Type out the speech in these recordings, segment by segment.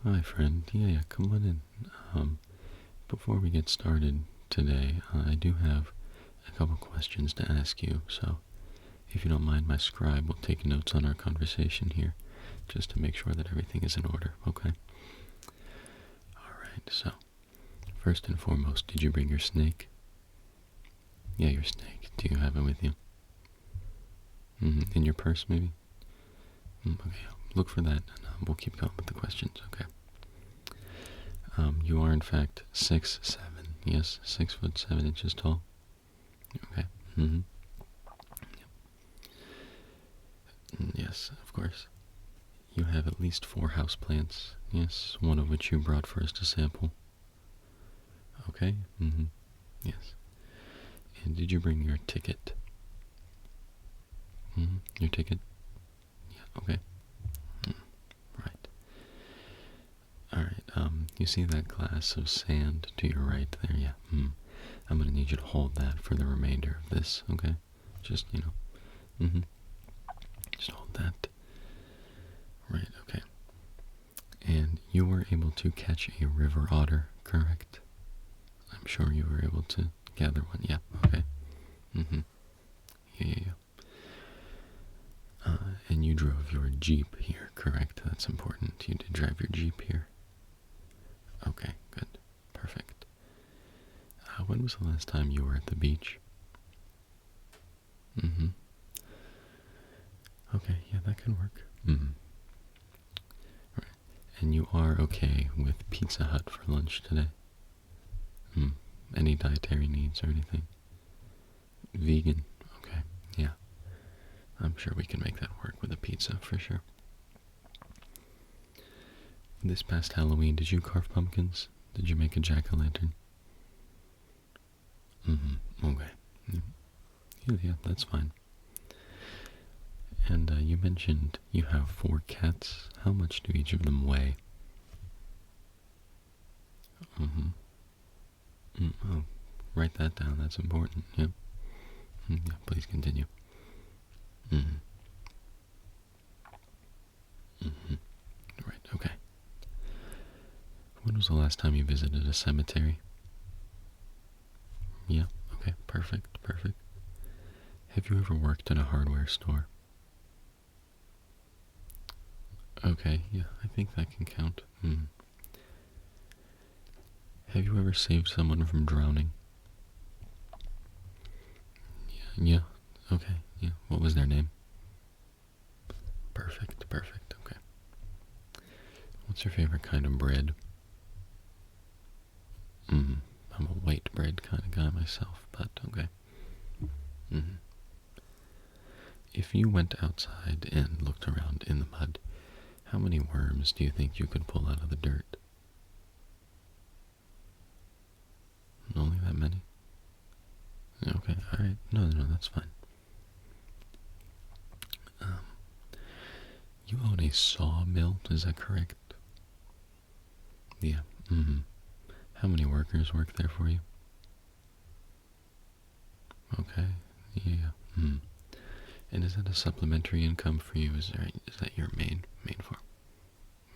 Hi, friend. Yeah, come on in. Before we get started today, I do have a couple questions to ask you, so if you don't mind, my scribe will take notes on our conversation here, just to make sure that everything is in order, okay? Alright, so, first and foremost, did you bring your snake? Yeah, your snake. Do you have it with you? In your purse, maybe? Okay, look for that, and we'll keep going with the questions, okay? You are, in fact, 6'7". Yes, 6'7" tall. Okay. Yes, of course. You have at least 4 houseplants. Yes, one of which you brought for us to sample. Okay. Yes. And did you bring your ticket? Your ticket? Yeah. Okay. Right. All right. You see that glass of sand to your right there? Yeah. I'm gonna need you to hold that for the remainder of this. Okay. Just Just hold that. Right. Okay. And you were able to catch a river otter, correct? I'm sure you were able to gather one. Yeah. Okay. Yeah. And you drove your Jeep here, correct? That's important. You did drive your Jeep here. Okay, good. Perfect. When was the last time you were at the beach? Okay, yeah, that can work. Right. And you are okay with Pizza Hut for lunch today? Any dietary needs or anything? Vegan? Okay, yeah. I'm sure we can make that work with a pizza for sure. This past Halloween, did you carve pumpkins? Did you make a jack-o'-lantern? Okay. Yeah, that's fine. And you mentioned you have 4 cats. How much do each of them weigh? Oh, write that down. That's important. Yep. Yeah, please continue. Right, okay. When was the last time you visited a cemetery? Yeah, okay, perfect. Have you ever worked in a hardware store? Okay, yeah, I think that can count. Have you ever saved someone from drowning? Yeah, okay, yeah. What was their name? Perfect, okay. What's your favorite kind of bread? I'm a white bread kind of guy myself, but okay. If you went outside and looked around in the mud, how many worms do you think you could pull out of the dirt? Only that many? Okay, alright. No, that's fine. You own a sawmill, is that correct? Yeah. How many workers work there for you? Okay. Yeah. And is that a supplementary income for you? Is that your main form?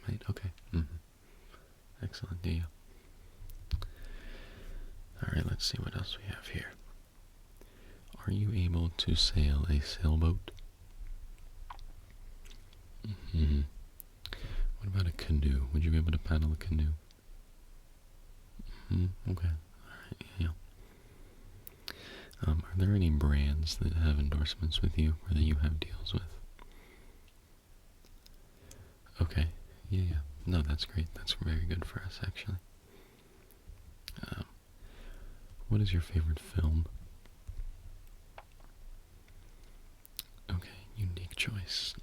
Right. Okay. Excellent. Yeah. All right. Let's see what else we have here. Are you able to sail a sailboat? What about a canoe? Would you be able to paddle a canoe? Okay. Alright, yeah. Are there any brands that have endorsements with you or that you have deals with? Okay. Yeah. No, that's great. That's very good for us, actually. What is your favorite film? Okay, unique choice.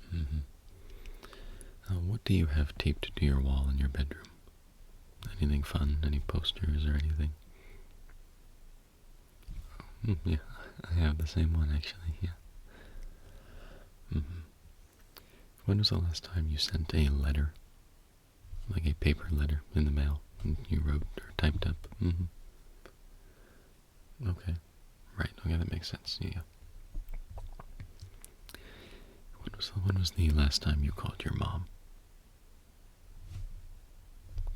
What do you have taped to your wall in your bedroom? Anything fun? Any posters or anything? Yeah, I have the same one actually, yeah. When was the last time you sent a letter? Like a paper letter in the mail and you wrote or typed up? Okay. Right, okay, that makes sense, yeah. When was the last time you called your mom?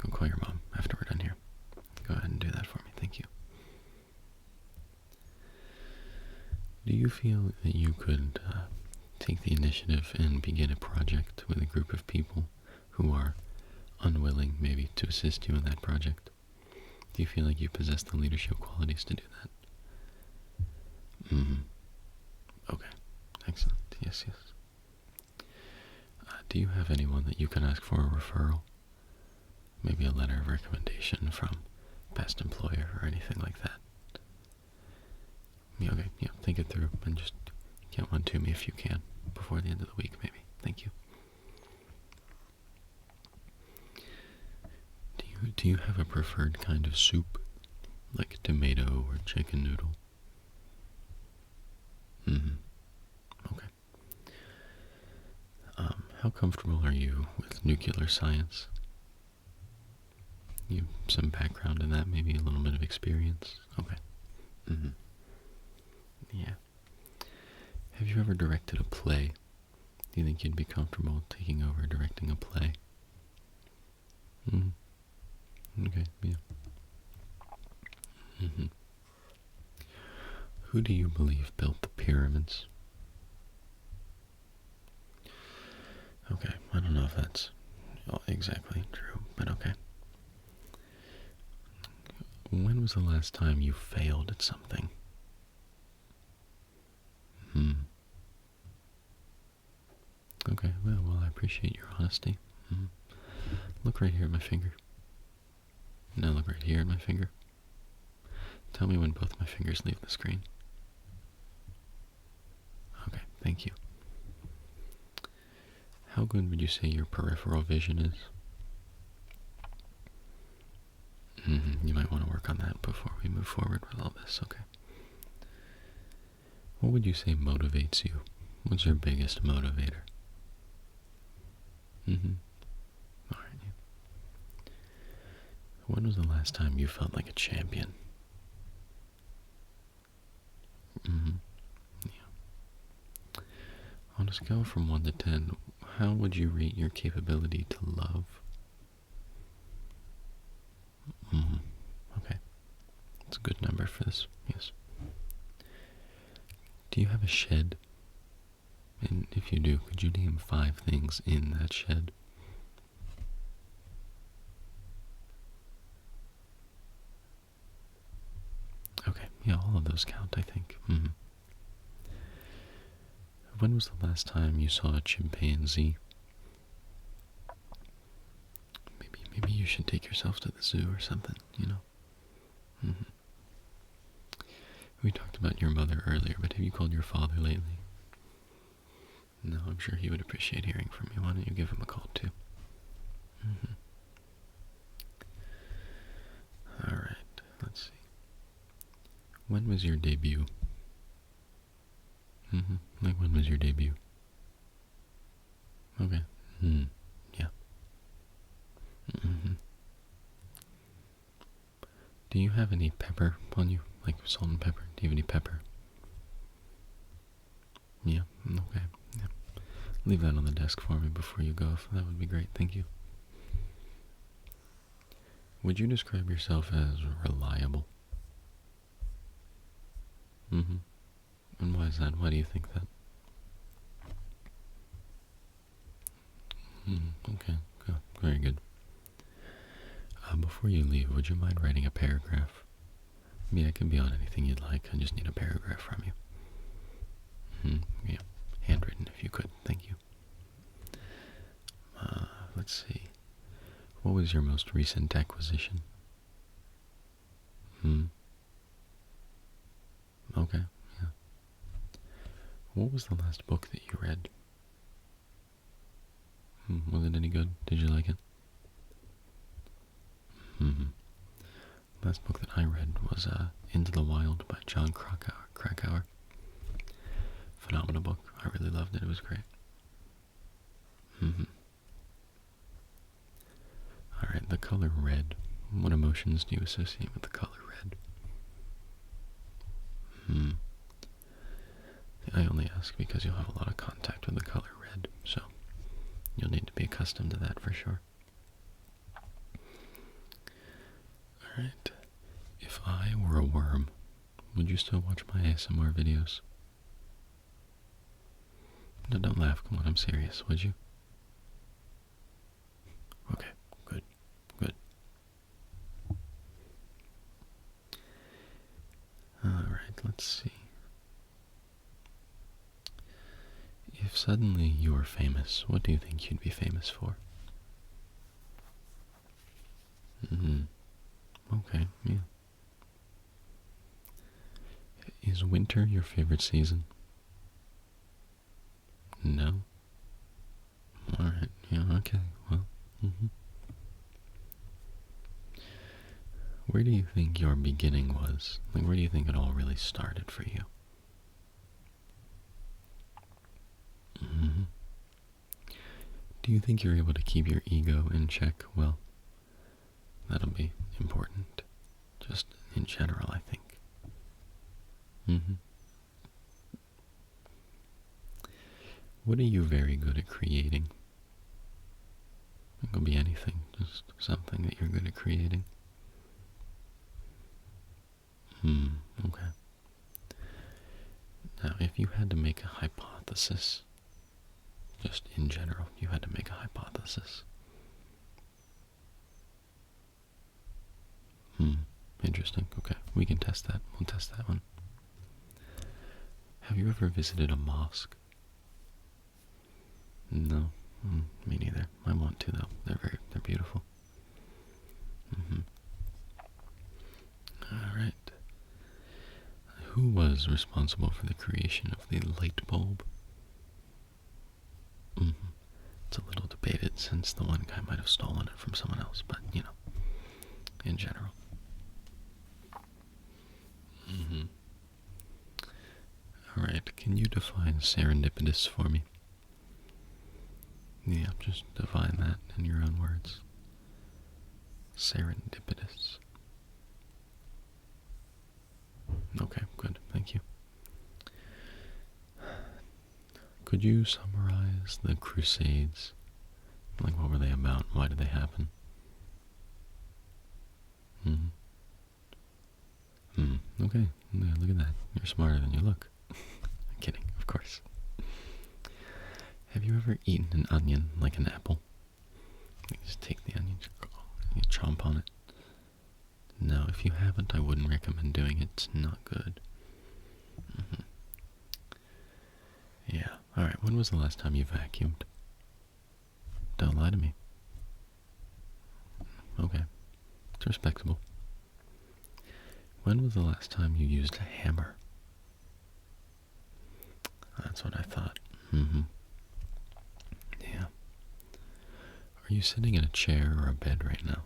go call your mom after we're done here. Go ahead and do that for me. Thank you. Do you feel that you could take the initiative and begin a project with a group of people who are unwilling, maybe, to assist you in that project? Do you feel like you possess the leadership qualities to do that? Okay. Excellent. Yes, yes. Do you have anyone that you can ask for a referral? Maybe a letter of recommendation from past employer or anything like that? Yeah, okay, yeah, think it through and just get one to me if you can before the end of the week, maybe. Thank you. Do you have a preferred kind of soup, like tomato or chicken noodle? Okay. How comfortable are you with nuclear science? You have some background in that, maybe a little bit of experience? Okay. Yeah. Have you ever directed a play? Do you think you'd be comfortable taking over directing a play? Okay, yeah. Who do you believe built the pyramids? Okay, I don't know if that's exactly true, but okay. When was the last time you failed at something? Okay, well, I appreciate your honesty. Look right here at my finger. Now look right here at my finger. Tell me when both my fingers leave the screen. Okay, thank you. How good would you say your peripheral vision is? You might want to work on that before we move forward with all this, okay? What would you say motivates you? What's your biggest motivator? Alright. When was the last time you felt like a champion? Yeah. On a scale from 1 to 10, how would you rate your capability to love? Okay. That's a good number for this, yes. Do you have a shed? And if you do, could you name 5 things in that shed? Okay, yeah, all of those count, I think. When was the last time you saw a chimpanzee? Maybe you should take yourself to the zoo or something, you know? We talked about your mother earlier, but have you called your father lately? No, I'm sure he would appreciate hearing from you. Why don't you give him a call, too? Alright, let's see. When was your debut? Like, when was your debut? Okay. Yeah. Do you have any pepper on you? Like salt and pepper? Do you have any pepper? Yeah, okay. Yeah. Leave that on the desk for me before you go. That would be great. Thank you. Would you describe yourself as reliable? And why is that? Why do you think that? Okay, very good. Before you leave, would you mind writing a paragraph? Yeah, it can be on anything you'd like. I just need a paragraph from you. Yeah, handwritten if you could. Thank you. Let's see. What was your most recent acquisition? Okay, yeah. What was the last book that you read? Was it any good? Did you like it? Last book that I read was Into the Wild by John Krakauer. Phenomenal book. I really loved it. It was great. Alright, the color red. What emotions do you associate with the color red? I only ask because you'll have a lot of contact with the color red, so you'll need to be accustomed to that for sure. Alright. If I were a worm, would you still watch my ASMR videos? No, don't laugh. Come on, I'm serious. Would you? Okay, good, good. Alright, let's see. If suddenly you were famous, what do you think you'd be famous for? Okay, yeah. Is winter your favorite season? No? Alright, yeah, okay, well, Where do you think your beginning was? Like, where do you think it all really started for you? Do you think you're able to keep your ego in check well? That'll be important. Just in general, I think. What are you very good at creating? It could be anything, just something that you're good at creating. Okay. Now, if you had to make a hypothesis, just in general, you had to make a hypothesis. Interesting. Okay, we can test that. We'll test that one. Have you ever visited a mosque? No, me neither. I want to though. They're beautiful. All right. Who was responsible for the creation of the light bulb? It's a little debated since the one guy might have stolen it from someone else, but you know, in general. All right. Can you define serendipitous for me? Yeah, just define that in your own words. Serendipitous. Okay, good. Thank you. Could you summarize the Crusades? Like, what were they about? Why did they happen? Okay. Yeah, look at that. You're smarter than you look. I'm kidding, of course. Have you ever eaten an onion like an apple? You just take the onion and you chomp on it. No, if you haven't, I wouldn't recommend doing it. It's not good. Yeah. Alright, when was the last time you vacuumed? Don't lie to me. Okay. It's respectable. When was the last time you used a hammer? That's what I thought. Yeah. Are you sitting in a chair or a bed right now?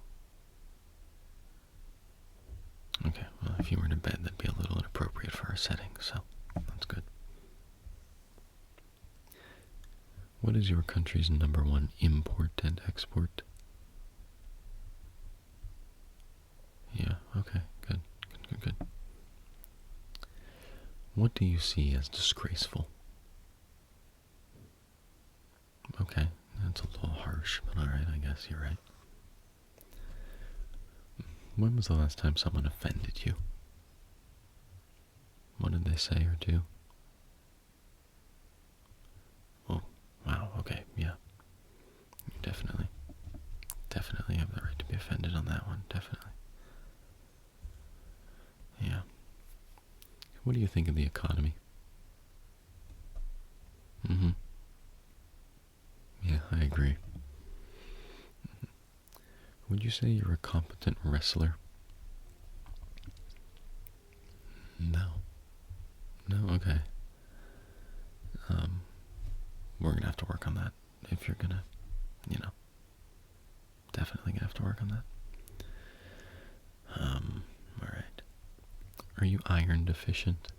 Okay, well, if you were in a bed, that'd be a little inappropriate for our setting, so that's good. What is your country's #1 import and export? Yeah, okay, good. What do you see as disgraceful? Okay, that's a little harsh, but alright, I guess you're right. When was the last time someone offended you? What did they say or do? Oh, wow, okay, yeah. You definitely have the right to be offended on that one, definitely. Yeah. What do you think of the economy? Yeah, I agree. Would you say you're a competent wrestler? No. No? Okay. We're gonna have to work on that. If you're gonna, definitely gonna have to work on that. Alright. Are you iron deficient?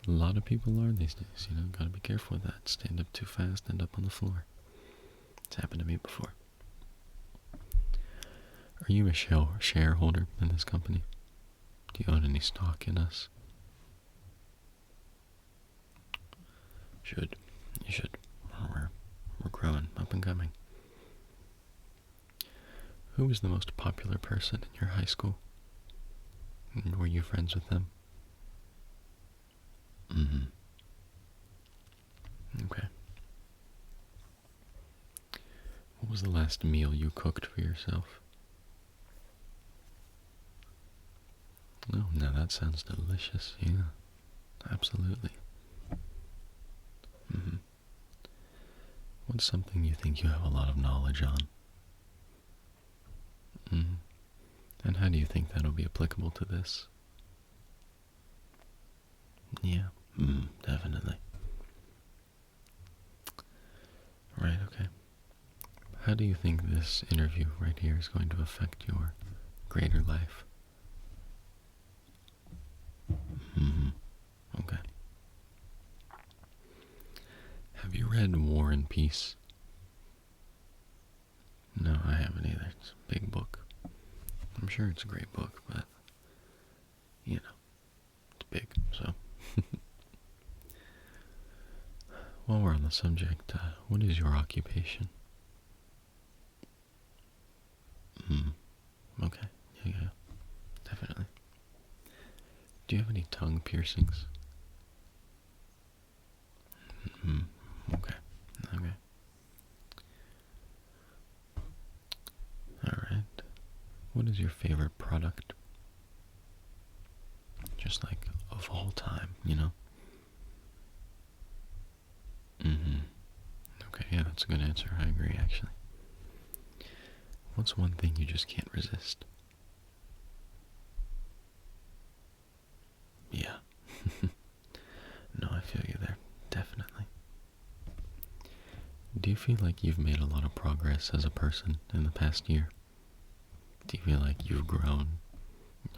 A lot of people are these days, gotta be careful with that. Stand up too fast, end up on the floor. It's happened to me before. Are you a shareholder in this company? Do you own any stock in us? You should. We're growing, up and coming. Who was the most popular person in your high school? And were you friends with them? Mm-hmm. Okay. What was the last meal you cooked for yourself? Oh, now that sounds delicious. Yeah, absolutely. Mm-hmm. What's something you think you have a lot of knowledge on? Mm-hmm. And how do you think that'll be applicable to this? Yeah, definitely. Right, okay. How do you think this interview right here is going to affect your greater life? Mm-hmm. Okay. Have you read War and Peace? No, I haven't either. It's a big book. I'm sure it's a great book, but, you know, it's big, so. While we're on the subject, what is your occupation? Okay, yeah, definitely. Do you have any tongue piercings? Okay. Alright. What is your favorite product? Just like, of all time, you know? Okay, yeah, that's a good answer. I agree, actually. What's one thing you just can't resist? Yeah. No, I feel you there. Definitely. Do you feel like you've made a lot of progress as a person in the past year? Do you feel like you've grown?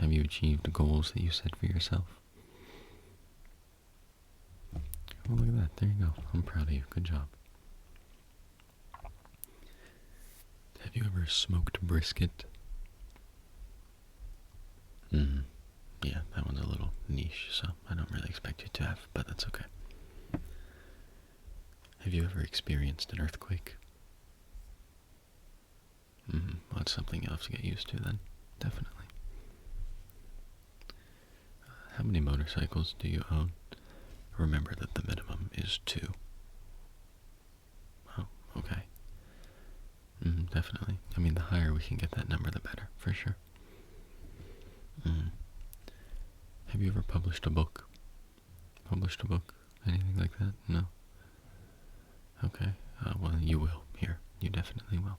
Have you achieved goals that you set for yourself? Well, look at that. There you go. I'm proud of you. Good job. Have you ever smoked brisket? Yeah, that one's a little niche, so I don't really expect you to have, but that's okay. Have you ever experienced an earthquake? Well, that's something you'll have to get used to then. Definitely. How many motorcycles do you own? Remember that the minimum is 2. Oh, okay. Definitely. I mean, the higher we can get that number, the better, for sure. Have you ever published a book? Published a book? Anything like that? No? Okay. Well, you will here. You definitely will.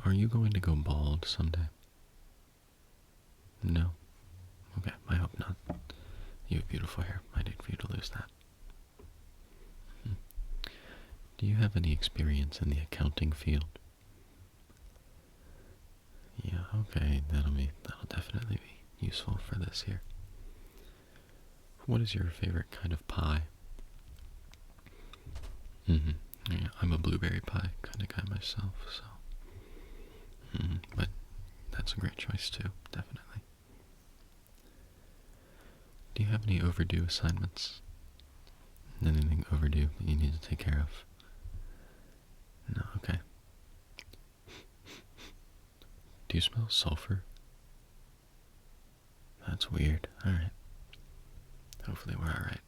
Are you going to go bald someday? No? Okay, I hope not. You have beautiful hair. I'd hate for you to lose that. Do you have any experience in the accounting field? Yeah, okay, that'll definitely be useful for this here. What is your favorite kind of pie? Yeah, I'm a blueberry pie kind of guy myself, so. But that's a great choice too, definitely. Do you have any overdue assignments? Anything overdue that you need to take care of? No, okay. Do you smell sulfur? That's weird. Alright. Hopefully we're alright.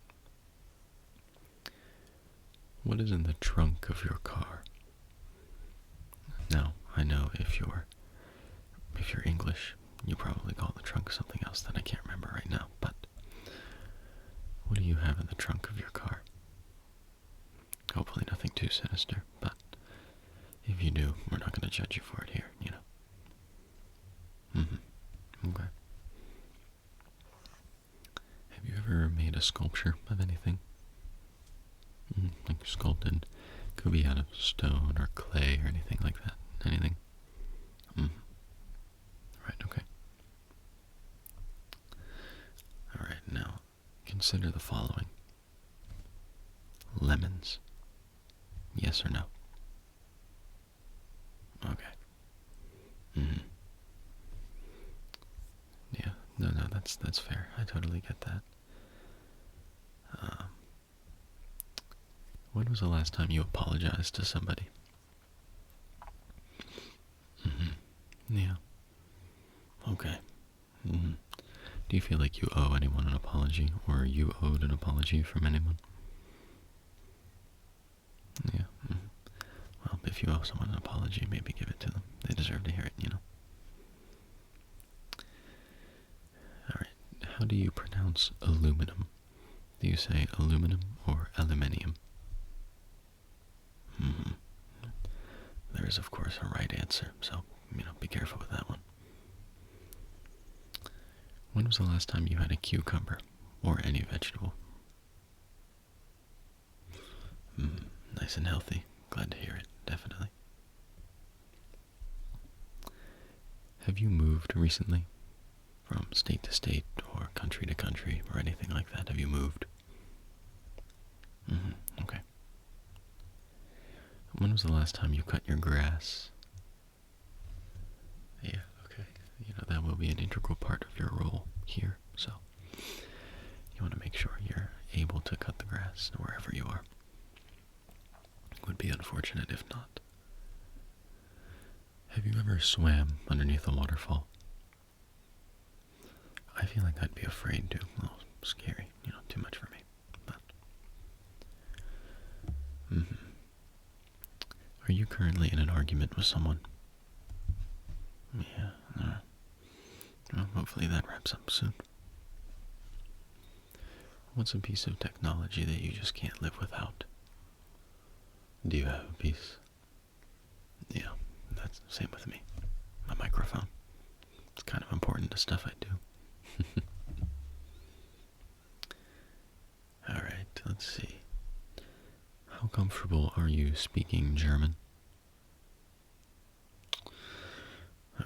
What is in the trunk of your car? Now, I know if you're English, you probably call the trunk something else that I can't remember right now, but what do you have in the trunk of your car? Hopefully nothing too sinister, but if you do, we're not going to judge you for it here, you know. Okay. Have you ever made a sculpture of anything? Like sculpted? Could be out of stone or clay or anything like that. Anything? Right, okay. Alright, now consider the following. Lemons. Yes or no? Okay. Yeah, no, that's fair. I totally get that. When was the last time you apologized to somebody? Yeah. Okay. Mm-hmm. Do you feel like you owe anyone an apology, or you owed an apology from anyone? Yeah. Mm-hmm. Well, if you owe someone an apology, maybe give it to them. They deserve to hear it, you know. All right. How do you pronounce aluminum? Do you say aluminum or aluminium? Mm-hmm. There is, of course, a right answer, so, be careful with that one. When was the last time you had a cucumber, or any vegetable? Nice and healthy. Glad to hear it, definitely. Have you moved recently? From state to state, or country to country, or anything like that? Have you moved? Okay. When was the last time you cut your grass? Yeah, okay. That will be an integral part of your role here, so you want to make sure you're able to cut the grass wherever you are. It would be unfortunate if not. Have you ever swam underneath a waterfall? I feel like I'd be afraid to. A little scary, too much for me. But Are you currently in an argument with someone? Yeah, alright. Well, hopefully that wraps up soon. What's a piece of technology that you just can't live without? Do you have a piece? Yeah, that's the same with me. My microphone. It's kind of important to stuff I do. Alright, let's see. How comfortable are you speaking German?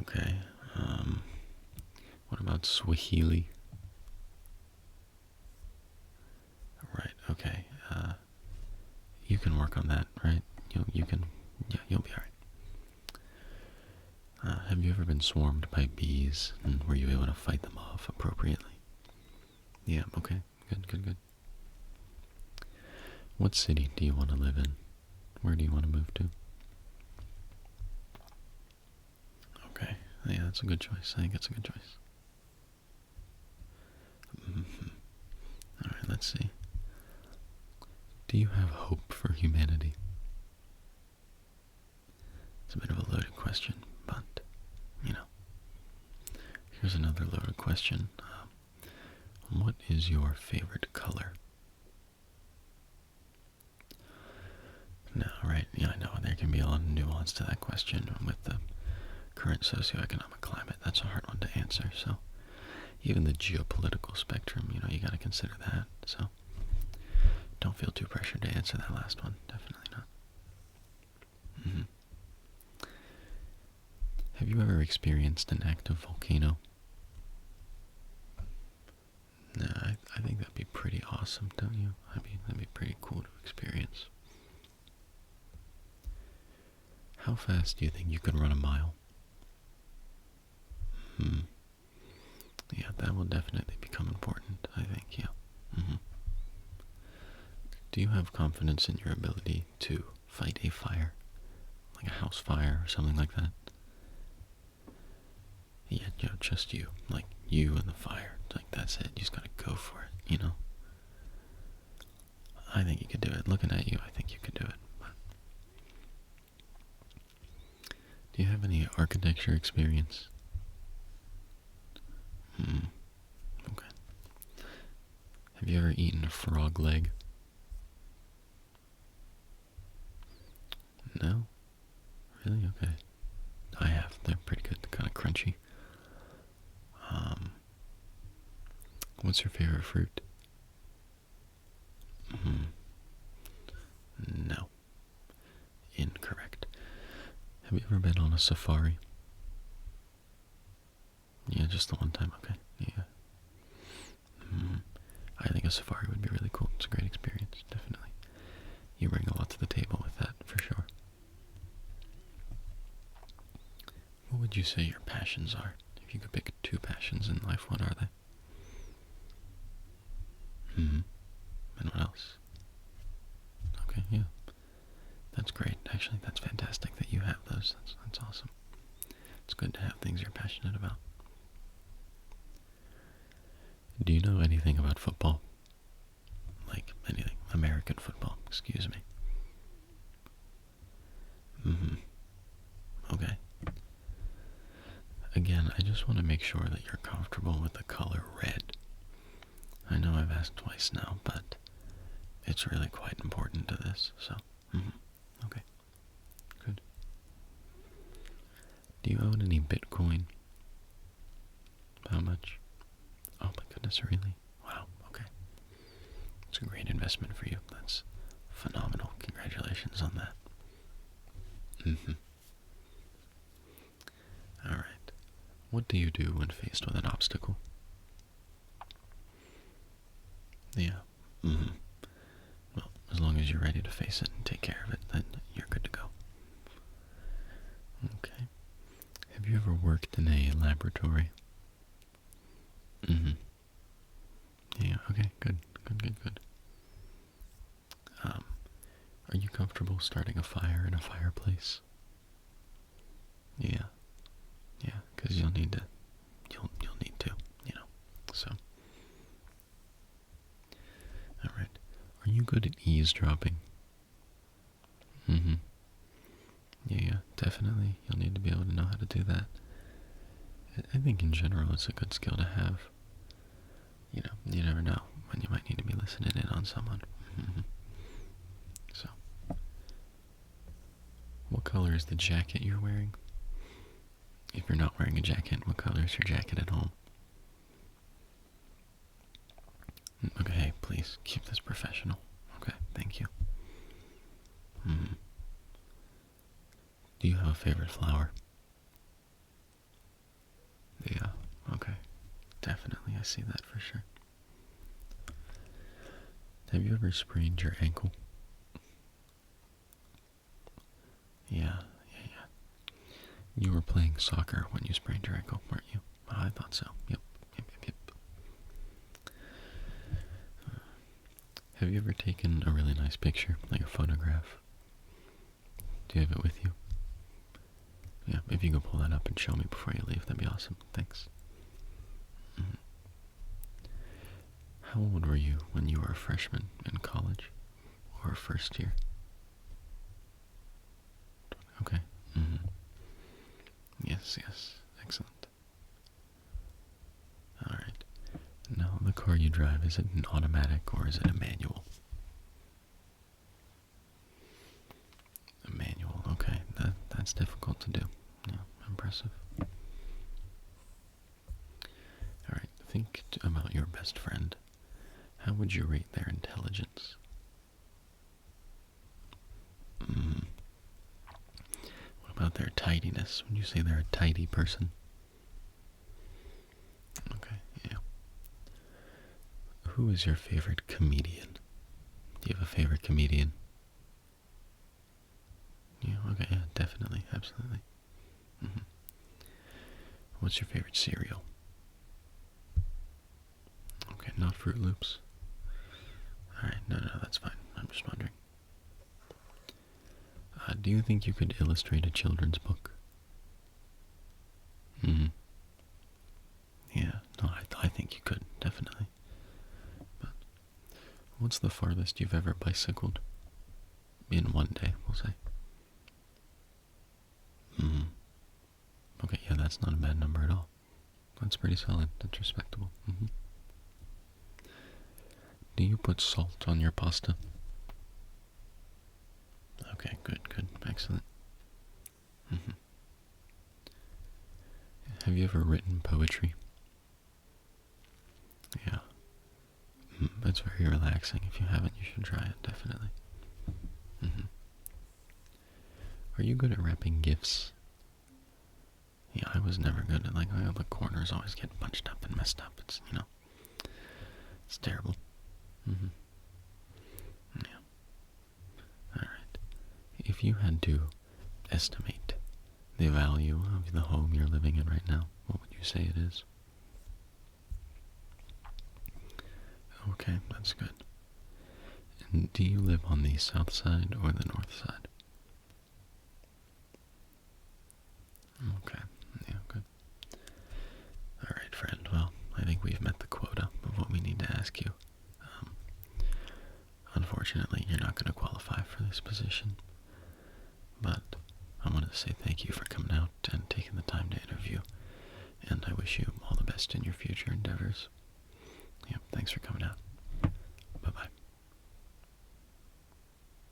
Okay, what about Swahili? Right, okay, you can work on that, right? You can, yeah, you'll be alright. Have you ever been swarmed by bees, and were you able to fight them off appropriately? Yeah, okay, good. What city do you want to live in? Where do you want to move to? Okay, yeah, that's a good choice. I think it's a good choice. Alright, let's see. Do you have hope for humanity? It's a bit of a loaded question, but, here's another loaded question. What is your favorite color? No, right, yeah, I know, there can be a lot of nuance to that question with the current socioeconomic climate. That's a hard one to answer, so even the geopolitical spectrum, you gotta consider that, so don't feel too pressured to answer that last one. Definitely not. Have you ever experienced an active volcano? No, I think that'd be pretty awesome, don't you? That'd be pretty cool to experience. How fast do you think you could run a mile? Yeah, that will definitely become important, I think, yeah. Do you have confidence in your ability to fight a fire? Like a house fire or something like that? Yeah, just you. Like, you and the fire. Like, that's it. You just gotta go for it, I think you could do it. Looking at you, I think you could do it. But do you have any architecture experience? Okay. Have you ever eaten a frog leg? No? Really? Okay. I have. They're pretty good. They're kind of crunchy. What's your favorite fruit? No. Incorrect. Have you ever been on a safari? Yeah, just the one time. Okay. Yeah. I think a safari would be really cool. It's a great experience, definitely. You bring a lot to the table with that, for sure. What would you say your passions are? If you could pick 2 passions in life, what are they? And what else? Okay, yeah. That's great. Actually, that's fantastic that you have those. That's awesome. It's good to have things you're passionate about. Do you know anything about football? Like anything. American football, excuse me. Okay. Again, I just want to make sure that you're comfortable with the color red. I know I've asked twice now, but it's really quite important to this, so. Okay. Good. Do you own any Bitcoin? How much? Oh my goodness, really? Wow, okay. It's a great investment for you. That's phenomenal. Congratulations on that. Alright. What do you do when faced with an obstacle? Yeah. Well, as long as you're ready to face it and take care of it, then you're good to go. Okay. Have you ever worked in a laboratory? Yeah, okay, good. Are you comfortable starting a fire in a fireplace? Yeah, because you'll need to, so. Alright. Are you good at eavesdropping? Yeah, definitely. You'll need to be able to know how to do that. I think in general it's a good skill to have. You never know when you might need to be listening in on someone. So, what color is the jacket you're wearing? If you're not wearing a jacket, what color is your jacket at home? Okay, hey, please, keep this professional. Okay, thank you. Do you have a favorite flower? Yeah, okay. Definitely, I see that for sure. Have you ever sprained your ankle? Yeah. You were playing soccer when you sprained your ankle, weren't you? Oh, I thought so. Yep. Have you ever taken a really nice picture, like a photograph? Do you have it with you? Yeah, if you could pull that up and show me before you leave, that'd be awesome. Thanks. How old were you when you were a freshman in college? Or first year? Okay. Yes. Excellent. Alright. Now, the car you drive, is it an automatic or is it a manual? A manual, okay. That's difficult to do. Yeah, impressive. Alright, think about your best friend. How would you rate their intelligence? What about their tidiness? Would you say they're a tidy person? Okay, yeah. Who is your favorite comedian? Do you have a favorite comedian? Yeah, okay, yeah, definitely, absolutely. What's your favorite cereal? Okay, not Fruit Loops. Alright, no, that's fine. I'm just wondering. Do you think you could illustrate a children's book? Yeah, no, I think you could, definitely. But what's the farthest you've ever bicycled? In one day, we'll say. Okay, yeah, that's not a bad number at all. That's pretty solid. That's respectable. Do you put salt on your pasta? Okay, good, excellent. Have you ever written poetry? Yeah. It's very relaxing. If you haven't, you should try it, definitely. Are you good at wrapping gifts? Yeah, I was never good at, all the corners always get bunched up and messed up. It's, it's terrible. Yeah. Alright. If you had to estimate the value of the home you're living in right now, what would you say it is? Okay, that's good. And do you live on the south side or the north side? Okay, we've met the quota of what we need to ask you. Unfortunately, you're not going to qualify for this position, but I wanted to say thank you for coming out and taking the time to interview, and I wish you all the best in your future endeavors. Yeah, thanks for coming out.